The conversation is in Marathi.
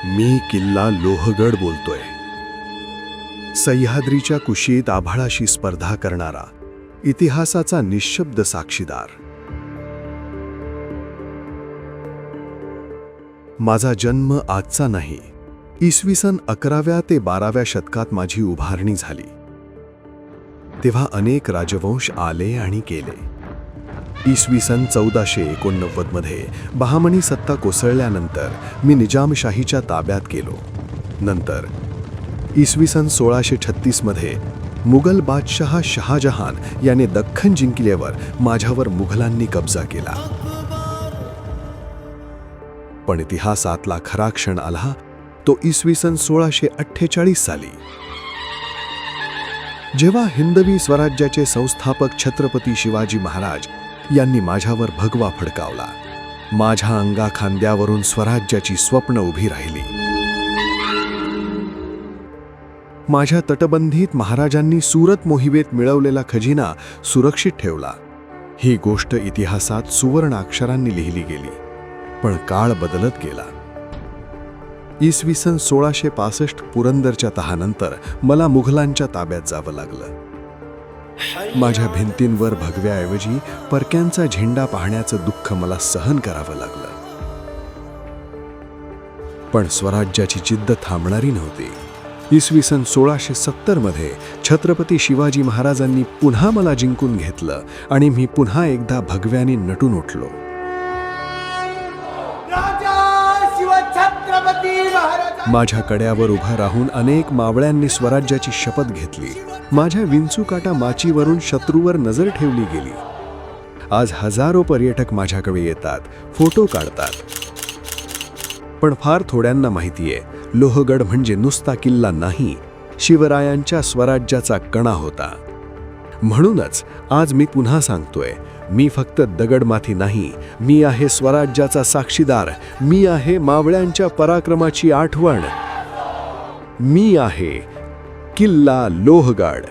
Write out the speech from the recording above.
मी किल्ला लोहगड बोलतोय. सह्याद्रीच्या कुशीत आभाळाशी स्पर्धा करणारा, इतिहासाचा निःशब्द साक्षीदार. माझा जन्म आजचा नाही. इसवी सन 11व्या ते 12व्या शतकात माझी उभारणी झाली. तेव्हा अनेक राजवंश आले आणि गेले. इसवी सन 1489 मध्ये बहामनी सत्ता कोसळल्यानंतर मी निजामशाहीच्या ताब्यात गेलो. नंतर इसवी सन 1636 मध्ये मुघल बादशहा शहाजहान याने दख्खन जिंकल्यावर माझ्यावर मुघलांनी कब्जा केला. पण इतिहासातला खरा क्षण आला तो इसवी सन 1648 साली, जेव्हा हिंदवी स्वराज्याचे संस्थापक छत्रपती शिवाजी महाराज यांनी माझ्यावर भगवा फडकावला. माझ्या अंगाखांद्यावरून स्वराज्याची स्वप्न उभी राहिली. माझ्या तटबंदीत महाराजांनी सुरत मोहिमेत मिळवलेला खजिना सुरक्षित ठेवला. ही गोष्ट इतिहासात सुवर्ण अक्षरांनी लिहिली गेली. पण काळ बदलत गेला. इसवी सन 1665 पुरंदरच्या तहानंतर मला मुघलांच्या ताब्यात जावं लागलं. माझ्या भिंतींवर भगव्याऐवजी परक्यांचा झेंडा पाहण्याचं दुःख मला सहन करावं लागलं. पण स्वराज्याची जिद्द थांबणारी नव्हती. इसवी सन 1670 मध्ये छत्रपती शिवाजी महाराजांनी पुन्हा मला जिंकून घेतलं आणि मी पुन्हा एकदा भगव्याने नटून उठलो. माझ्या कड्यावर उभा राहून अनेक मावळ्यांनी स्वराज्याची शपथ घेतली. माझ्या विंचूकाटा माचीवरून शत्रूवर नजर ठेवली गेली. आज हजारो पर्यटक माझ्याकडे येतात, फोटो काढतात. पण फार थोड्यांना माहितीये, लोहगड म्हणजे नुसता किल्ला नाही, शिवरायांच्या स्वराज्याचा कणा होता. म्हणूनच आज मी पुन्हा सांगतोय, मी फक्त दगडमाथी नाही, मी आहे स्वराज्याचा साक्षीदार. मी आहे मावळ्यांच्या पराक्रमाची आठवण. मी आहे किल्ला लोहगड.